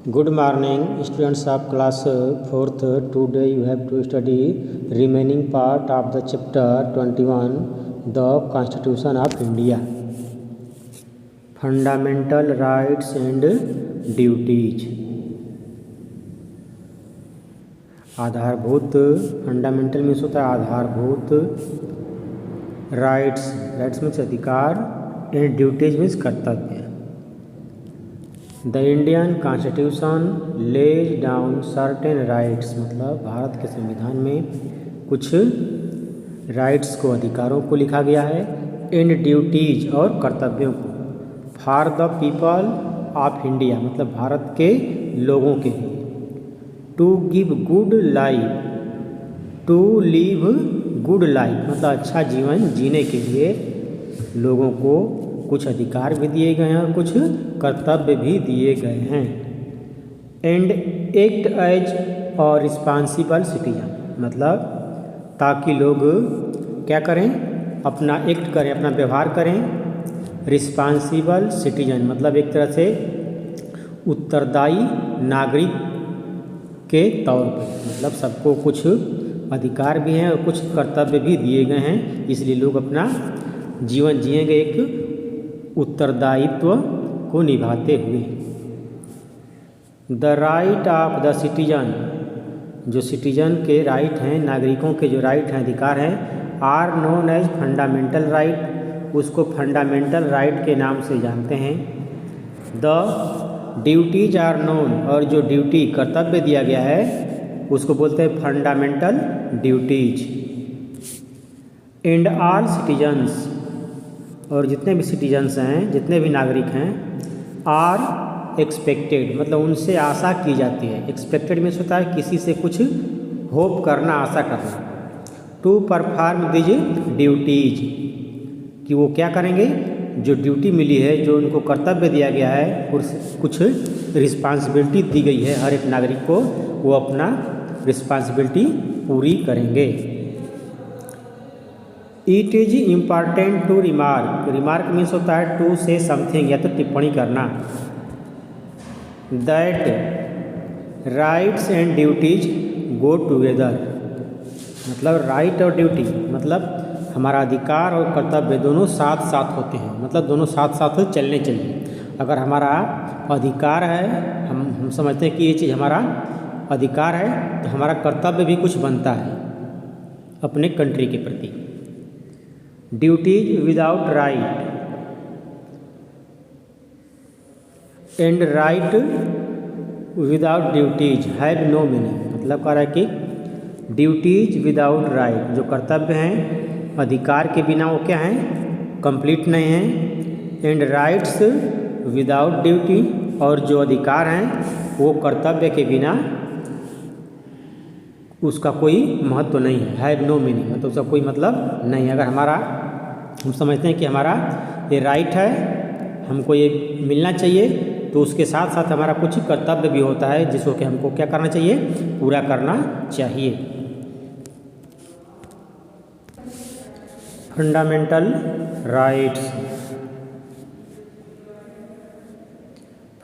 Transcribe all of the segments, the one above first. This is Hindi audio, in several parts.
Good morning, students of class 4th. Today you have to study remaining part of the chapter 21, the Constitution of India. Fundamental rights and duties. आधारभूत फंडामेंटल मीन्स होता है आधारभूत, राइट्स राइट्स मीन्स अधिकार, एंड ड्यूटीज मीन्स कर्तव्य. The Indian constitution lays down certain rights, मतलब भारत के संविधान में कुछ राइट्स को, अधिकारों को लिखा गया है, एंड ड्यूटीज और कर्तव्यों को, for the people of India, मतलब भारत के लोगों के लिए, to give good life, to live good life, मतलब अच्छा जीवन जीने के लिए लोगों को कुछ अधिकार भी दिए गए हैं और कुछ कर्तव्य भी दिए गए हैं. एंड एक्ट एज और रिस्पॉन्सिबल सिटीजन, मतलब ताकि लोग क्या करें, अपना एक्ट करें, अपना व्यवहार करें. रिस्पॉन्सिबल सिटीजन मतलब एक तरह से उत्तरदायी नागरिक के तौर पर, मतलब सबको कुछ अधिकार भी हैं और कुछ कर्तव्य भी दिए गए हैं, इसलिए लोग अपना जीवन जिएंगे एक उत्तरदायित्व को निभाते हुए. The right of the citizen, जो सिटीजन के राइट हैं, नागरिकों के जो राइट हैं, अधिकार हैं, are known as fundamental right, उसको फंडामेंटल राइट के नाम से जानते हैं. द ड्यूटीज आर नोन, और जो ड्यूटी कर्तव्य दिया गया है उसको बोलते हैं fundamental duties. And all citizens, और जितने भी सिटीजन्स हैं, जितने भी नागरिक हैं, आर एक्सपेक्टेड, मतलब उनसे आशा की जाती है. एक्सपेक्टेड मीन्स होता है किसी से कुछ होप करना, आशा करना. टू परफॉर्म दिज ड्यूटीज, कि वो क्या करेंगे, जो ड्यूटी मिली है, जो उनको कर्तव्य दिया गया है, कुछ रिस्पॉन्सिबिलिटी दी गई है हर एक नागरिक को, वो अपना रिस्पॉन्सिबिलिटी पूरी करेंगे. It is important to remark, remark means होता है टू से समथिंग, या तो टिप्पणी करना. That rights and duties go together, मतलब राइट और ड्यूटी, मतलब हमारा अधिकार और कर्तव्य दोनों साथ साथ होते हैं, मतलब दोनों साथ साथ चलने चाहिए. अगर हमारा अधिकार है, हम समझते हैं कि ये चीज़ हमारा अधिकार है, तो हमारा कर्तव्य भी कुछ बनता है अपने कंट्री के प्रति. Duties without right and right without duties have no meaning, मतलब कह रहा है कि ड्यूटीज विदाउट राइट, जो कर्तव्य हैं अधिकार के बिना वो क्या हैं, कंप्लीट नहीं हैं. एंड राइट्स विदाउट ड्यूटी, और जो अधिकार हैं वो कर्तव्य के बिना उसका कोई महत्व नहीं है. हैव नो मीनिंग मतलब उसका कोई मतलब नहीं है. अगर हमारा, हम समझते हैं कि हमारा ये राइट है, हमको ये मिलना चाहिए, तो उसके साथ साथ हमारा कुछ कर्तव्य भी होता है जिसको कि हमको क्या करना चाहिए, पूरा करना चाहिए. Fundamental rights,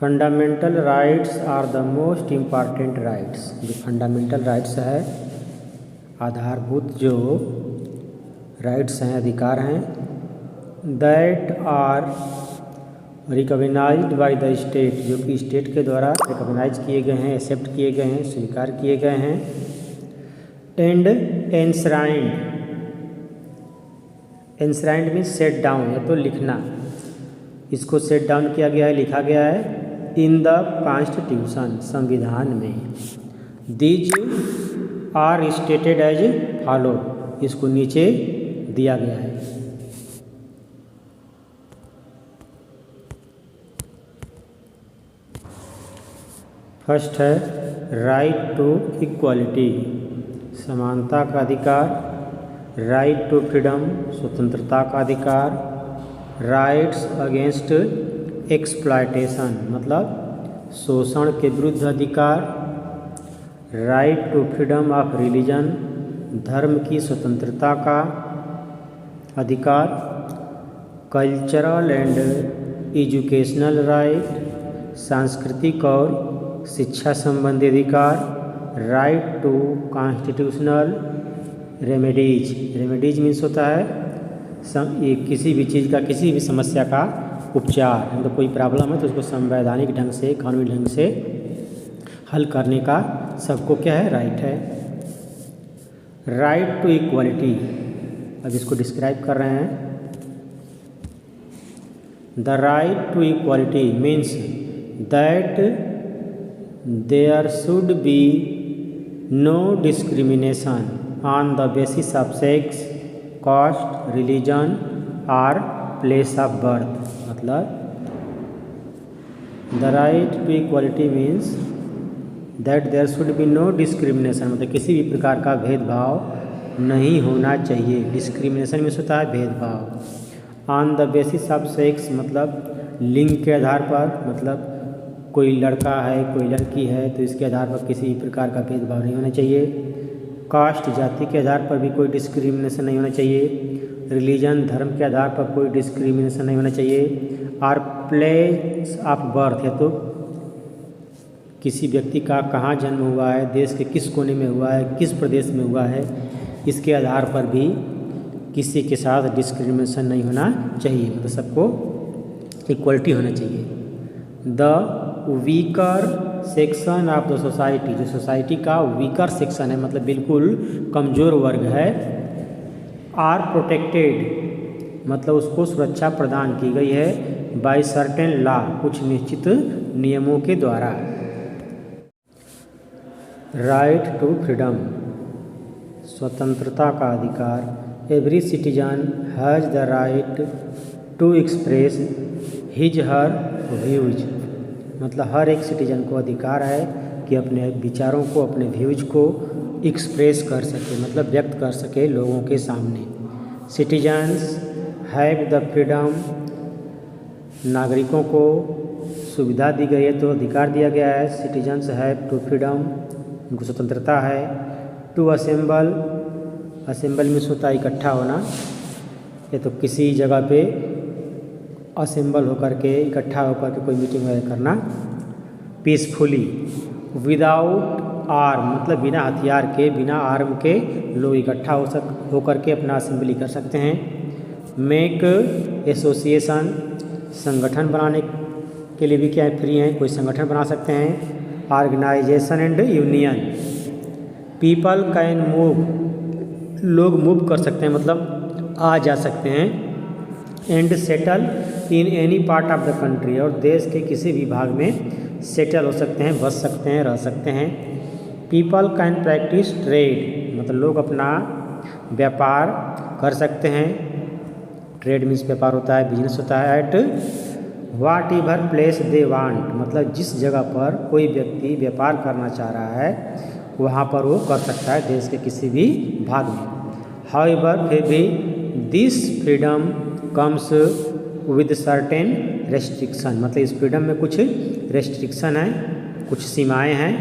fundamental rights are the most important rights. जो फंडामेंटल राइट्स है, आधारभूत जो राइट्स हैं, अधिकार हैं, that are recognized by the state, जो कि स्टेट के द्वारा रिकॉग्नाइज किए गए हैं, एक्सेप्ट किए गए हैं, स्वीकार किए गए हैं. And enshrined, enshrined means set down, या तो लिखना, इसको सेट डाउन किया गया है, लिखा गया है इन द कॉन्स्टिट्यूशन, संविधान में. These are stated as follow, इसको नीचे दिया गया है. फर्स्ट है राइट टू इक्वालिटी, समानता का अधिकार. राइट टू फ्रीडम, स्वतंत्रता का अधिकार. राइट्स अगेंस्ट एक्सप्लॉयटेशन, मतलब शोषण के विरुद्ध अधिकार. Right to freedom of religion, धर्म की स्वतंत्रता का अधिकार. कल्चरल एंड एजुकेशनल राइट, सांस्कृतिक और शिक्षा संबंधी अधिकार, right to constitutional remedies. Remedies means होता है ये किसी भी चीज़ का, किसी भी समस्या का उपचार, मतलब कोई प्रॉब्लम है तो उसको संवैधानिक ढंग से, कानूनी ढंग से हल करने का सबको क्या है, राइट है। राइट टू इक्वालिटी, अब इसको डिस्क्राइब कर रहे हैं। The right to equality means that there should be no discrimination on the basis of sex, caste, religion और प्लेस ऑफ बर्थ। मतलब the right to equality means that there should be no discrimination, मतलब किसी भी प्रकार का भेदभाव नहीं होना चाहिए। डिस्क्रिमिनेशन मीन्स होता है भेदभाव। On the basis of sex मतलब लिंग के आधार पर, मतलब कोई लड़का है कोई लड़की है तो इसके आधार पर किसी भी प्रकार का भेदभाव नहीं होना चाहिए। कास्ट जाति के आधार पर भी कोई डिस्क्रिमिनेशन नहीं होना चाहिए। रिलीजन धर्म के आधार पर कोई डिस्क्रिमिनेशन नहीं होना चाहिए। और प्लेस ऑफ बर्थ है तो किसी व्यक्ति का कहाँ जन्म हुआ है, देश के किस कोने में हुआ है, किस प्रदेश में हुआ है, इसके आधार पर भी किसी के साथ डिस्क्रिमिनेशन नहीं होना चाहिए, मतलब सबको इक्वलिटी होना चाहिए। The weaker section of the society, जो सोसाइटी का वीकर सेक्शन है मतलब बिल्कुल कमज़ोर वर्ग है, आर प्रोटेक्टेड मतलब उसको सुरक्षा प्रदान की गई है बाय सर्टेन लॉ, कुछ निश्चित नियमों के द्वारा। राइट टू फ्रीडम, स्वतंत्रता का अधिकार। Every citizen has the right to express his her views, मतलब हर एक सिटीजन को अधिकार है कि अपने विचारों को, अपने व्यूज को एक्सप्रेस कर सके, मतलब व्यक्त कर सके लोगों के सामने। सिटीजन्स हैव द फ्रीडम, नागरिकों को सुविधा दी गई है तो अधिकार दिया गया है। सिटीजन्स हैव टू फ्रीडम, उनको स्वतंत्रता है। टू असेंबल, असेंबल मीन्स होता है इकट्ठा होना, ये तो किसी जगह पे असेंबल होकर के, इकट्ठा होकर के कोई मीटिंग वगैरह करना। पीसफुली, विदाउट आर्म मतलब बिना हथियार के, बिना आर्म के लोग इकट्ठा होकर के अपना असेंबली कर सकते हैं। मेक एसोसिएशन, संगठन बनाने के लिए भी क्या फ्री हैं, कोई संगठन बना सकते हैं। Organization and union, people can move, लोग मूव कर सकते हैं मतलब आ जा सकते हैं। And settle in any part of the country, और देश के किसी भी भाग में सेटल हो सकते हैं, बस सकते हैं, रह सकते हैं। पीपल कैन प्रैक्टिस ट्रेड, मतलब लोग अपना व्यापार कर सकते हैं। ट्रेड मीन्स व्यापार होता है, बिजनेस होता है। At whatever place they want, मतलब जिस जगह पर कोई व्यक्ति व्यापार करना चाह रहा है वहाँ पर वो कर सकता है देश के किसी भी भाग में। हाउएवर फिर भी this freedom comes with certain restriction, मतलब इस फ्रीडम में कुछ रेस्ट्रिक्शन है, कुछ सीमाएं हैं।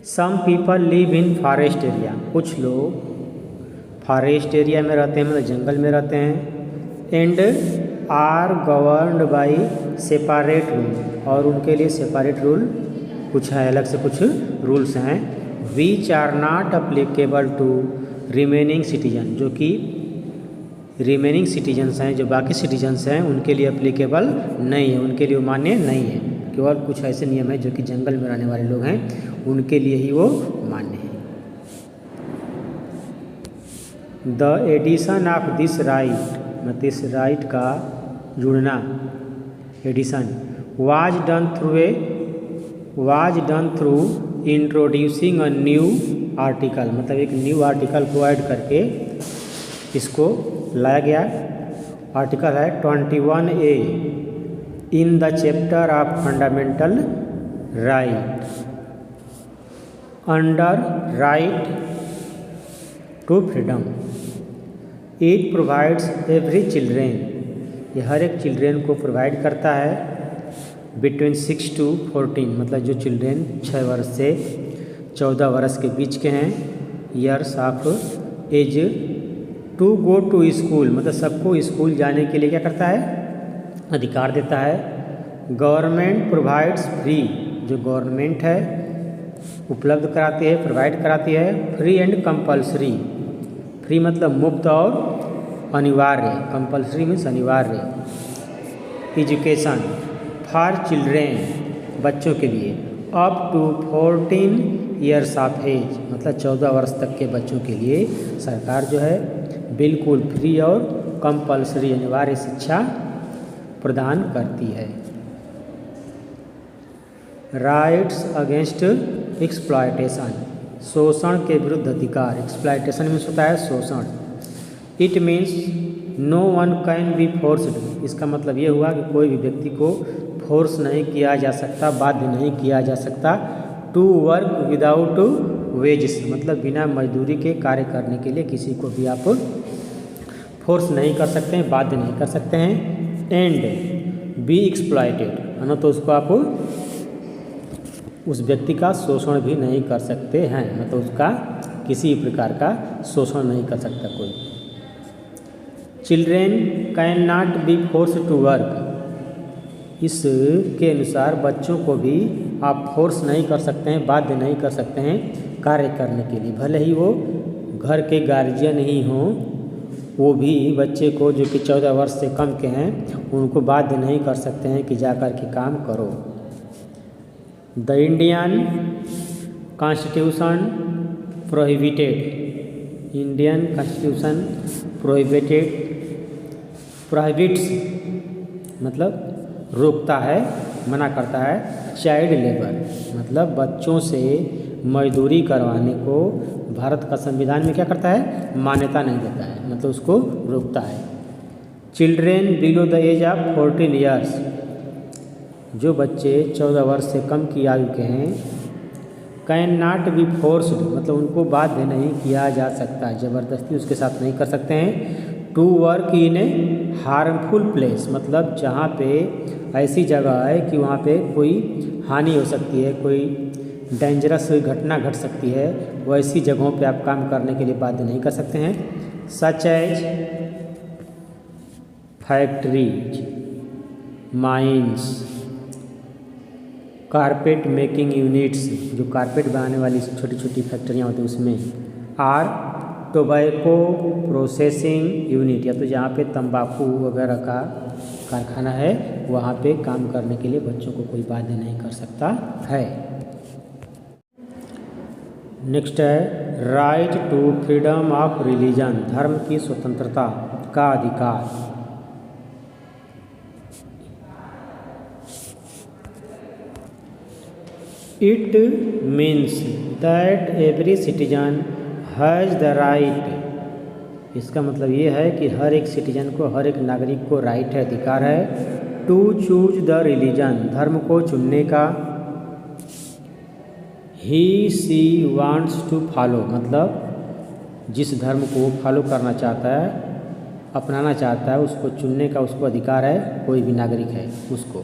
Some people live in forest area, कुछ लोग फॉरेस्ट एरिया में रहते हैं मतलब जंगल में रहते हैं। And are governed by separate rule, और उनके लिए सेपरेट रूल कुछ है, अलग से कुछ रूल्स हैं। Which are not applicable to remaining citizen, जो कि रिमेनिंग सिटीजन्स हैं, जो बाकी सिटीजन्स हैं उनके लिए अप्लीकेबल नहीं है, उनके लिए मान्य नहीं है। केवल कुछ ऐसे नियम हैं जो कि जंगल में रहने वाले लोग हैं उनके लिए ही वो मान्य है। The addition of this right, मतलब इस राइट का जुड़ना, addition was done through introducing a new article, मतलब एक न्यू आर्टिकल को ऐड करके इसको लाया गया। आर्टिकल है 21A in the chapter of fundamental right, under right to freedom it provides every children, ये हर एक चिल्ड्रेन को प्रोवाइड करता है बिटवीन 6 to 14, मतलब जो चिल्ड्रेन 6 वर्ष से 14 वर्ष के बीच के हैं, years of age, to go to school, मतलब सबको स्कूल जाने के लिए क्या करता है, अधिकार देता है। गवर्नमेंट प्रोवाइड्स फ्री, जो गवर्नमेंट है उपलब्ध कराती है, प्रोवाइड कराती है, फ्री एंड कंपल्सरी। फ्री मतलब मुफ्त और अनिवार्य, कंपल्सरी मीन्स अनिवार्य। एजुकेशन फॉर चिल्ड्रेन, बच्चों के लिए, up to 14 years of age, मतलब 14 वर्ष तक के बच्चों के लिए सरकार जो है बिल्कुल फ्री और कंपल्सरी अनिवार्य शिक्षा प्रदान करती है। राइट्स अगेंस्ट एक्सप्लॉयटेशन, शोषण के विरुद्ध अधिकार। एक्सप्लॉयटेशन मीन्स होता है शोषण। It means no one can be forced, इसका मतलब ये हुआ कि कोई भी व्यक्ति को फोर्स नहीं किया जा सकता, बाध्य नहीं किया जा सकता। टू वर्क विदाउट वेजेस, मतलब बिना मजदूरी के कार्य करने के लिए किसी को भी आप फोर्स नहीं कर सकते हैं, बाध्य नहीं कर सकते हैं। एंड बी एक्सप्लॉयटेड, है ना, तो उसको आप उस व्यक्ति का शोषण भी नहीं कर सकते हैं, मतलब उसका किसी प्रकार का शोषण नहीं कर सकता कोई। Children can not be force to work, इसके अनुसार बच्चों को भी आप फोर्स नहीं कर सकते हैं, बाध्य नहीं कर सकते हैं कार्य करने के लिए। भले ही वो घर के गार्जियन ही हों, वो भी बच्चे को जो कि 14 वर्ष से कम के हैं उनको बाध्य नहीं कर सकते हैं कि जा कर के काम करो। The Indian constitution prohibited, Indian constitution prohibits मतलब रोकता है, मना करता है। चाइल्ड लेबर मतलब बच्चों से मजदूरी करवाने को भारत का संविधान में क्या करता है, मान्यता नहीं देता है, मतलब उसको रोकता है। Children below the age of 14 years, जो बच्चे 14 वर्ष से कम की आयु के हैं, कैन नॉट बी फोर्स्ड मतलब उनको बाध्य नहीं किया जा सकता, ज़बरदस्ती उसके साथ नहीं कर सकते हैं। To work in a harmful place मतलब जहाँ पे ऐसी जगह है कि वहाँ पे कोई हानि हो सकती है, कोई डेंजरस घटना घट सकती है, वैसी जगहों पे आप काम करने के लिए बाध्य नहीं कर सकते हैं। Such as factories, mines, carpet making units, जो कारपेट बनाने वाली छोटी छोटी फैक्ट्रियाँ होती हैं उसमें। आर टोबैको प्रोसेसिंग यूनिट, या तो जहाँ पे तंबाकू वगैरह का कारखाना है वहाँ पे काम करने के लिए बच्चों को कोई बाध्य नहीं कर सकता है। नेक्स्ट है right to freedom of religion, धर्म की स्वतंत्रता का अधिकार। It means that every citizen has the right, इसका मतलब ये है कि हर एक सिटीजन को, हर एक नागरिक को राइट है, अधिकार है। टू चूज द रिलीजन, धर्म को चुनने का। ही सी वांट्स टू फॉलो मतलब जिस धर्म को वो फॉलो करना चाहता है, अपनाना चाहता है, उसको चुनने का उसको अधिकार है, कोई भी नागरिक है उसको।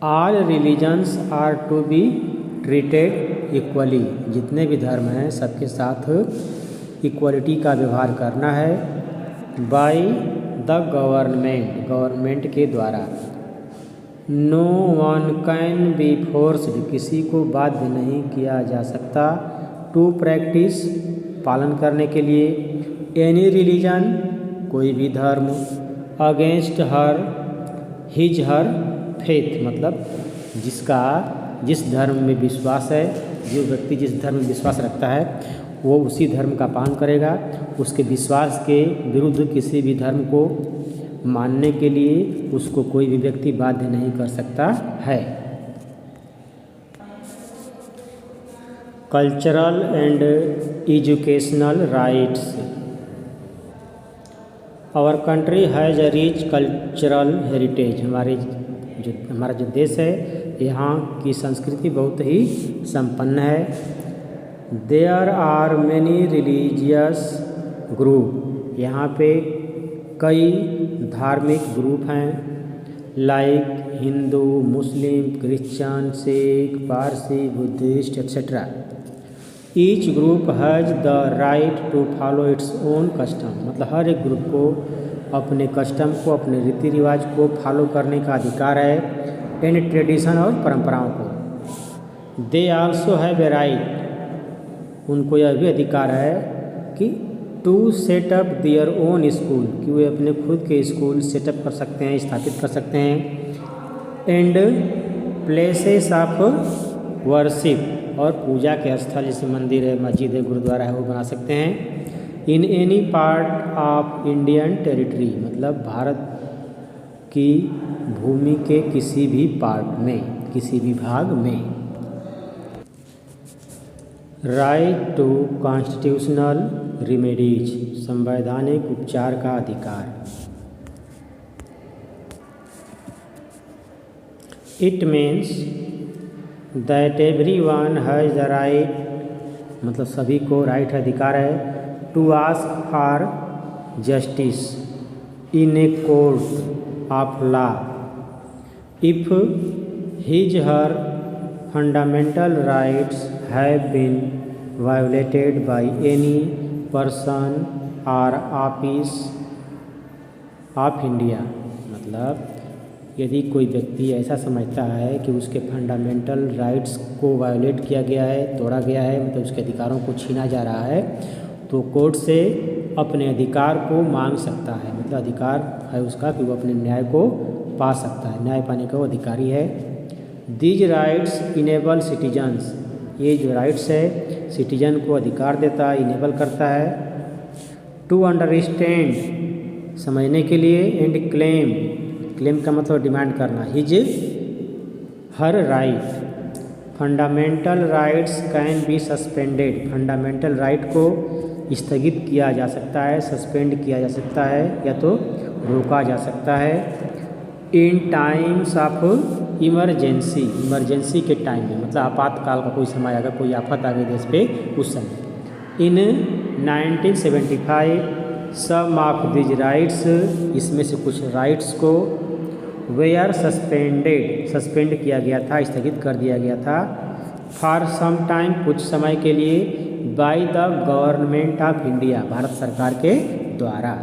All religions are to be treated equally, जितने भी धर्म हैं सबके साथ इक्वलिटी का व्यवहार करना है। बाय द गवर्नमेंट, गवर्नमेंट के द्वारा। No one can be forced, किसी को बाध्य नहीं किया जा सकता। टू प्रैक्टिस, पालन करने के लिए। एनी रिलीजन, कोई भी धर्म। Against her his her faith मतलब जिस धर्म में विश्वास है, जो व्यक्ति जिस धर्म में विश्वास रखता है वो उसी धर्म का पालन करेगा। उसके विश्वास के विरुद्ध किसी भी धर्म को मानने के लिए उसको कोई भी व्यक्ति बाध्य नहीं कर सकता है। Cultural and educational rights. Our country has a rich cultural heritage, हमारा जो देश है यहाँ की संस्कृति बहुत ही संपन्न है। There are many religious group, यहाँ पे कई धार्मिक ग्रुप हैं, like Hindu, Muslim, Christian, Sikh, Parsi, Buddhist etcetera. Each group has the right to follow its own custom, मतलब हर एक ग्रुप को अपने कस्टम को, अपने रीति रिवाज को फॉलो करने का अधिकार है। एंड ट्रेडिशन और परंपराओं को। They also have a right, उनको यह भी अधिकार है कि to set up their own school, कि वे अपने खुद के स्कूल सेटअप कर सकते हैं, स्थापित कर सकते हैं। एंड प्लेसेस ऑफ वर्शिप, और पूजा के स्थल जैसे मंदिर है, मस्जिद है, गुरुद्वारा है, वो बना सकते हैं। इन any part of Indian territory, मतलब भारत की भूमि के किसी भी पार्ट में, किसी भी भाग में। राइट टू कॉन्स्टिट्यूशनल रिमेडीज, संवैधानिक उपचार का अधिकार। It means that everyone has the right, मतलब सभी को राइट अधिकार है, to ask for justice in a court of law if his her fundamental rights have been violated by any person or office of India. मतलब यदि कोई व्यक्ति ऐसा समझता है कि उसके फंडामेंटल राइट्स को वायोलेट किया गया है, तोड़ा गया है, मतलब उसके अधिकारों को छीना जा रहा है, तो कोर्ट से अपने अधिकार को मांग सकता है। मतलब अधिकार है उसका कि वो अपने न्याय को पा सकता है, न्याय पाने का वो अधिकारी है। दीज राइट्स इनेबल सिटीजन्स, ये जो राइट्स है सिटीजन को अधिकार देता है, इनेबल करता है। टू अंडरस्टैंड, समझने के लिए। एंड क्लेम, क्लेम का मतलब डिमांड करना। His her right, fundamental rights can be suspended, fundamental right को स्थगित किया जा सकता है, सस्पेंड किया जा सकता है, या तो रोका जा सकता है। इन टाइम्स ऑफ इमरजेंसी, इमरजेंसी के टाइम में, मतलब आपातकाल का कोई समय, अगर कोई आफत आ गई देश पे उस समय। इन 1975 सम ऑफ दिज राइट्स, इसमें से कुछ राइट्स को वेयर सस्पेंडेड, सस्पेंड किया गया था, स्थगित कर दिया गया था। फॉर सम टाइम, कुछ समय के लिए, by the government of India, Bharat सरकार के द्वारा।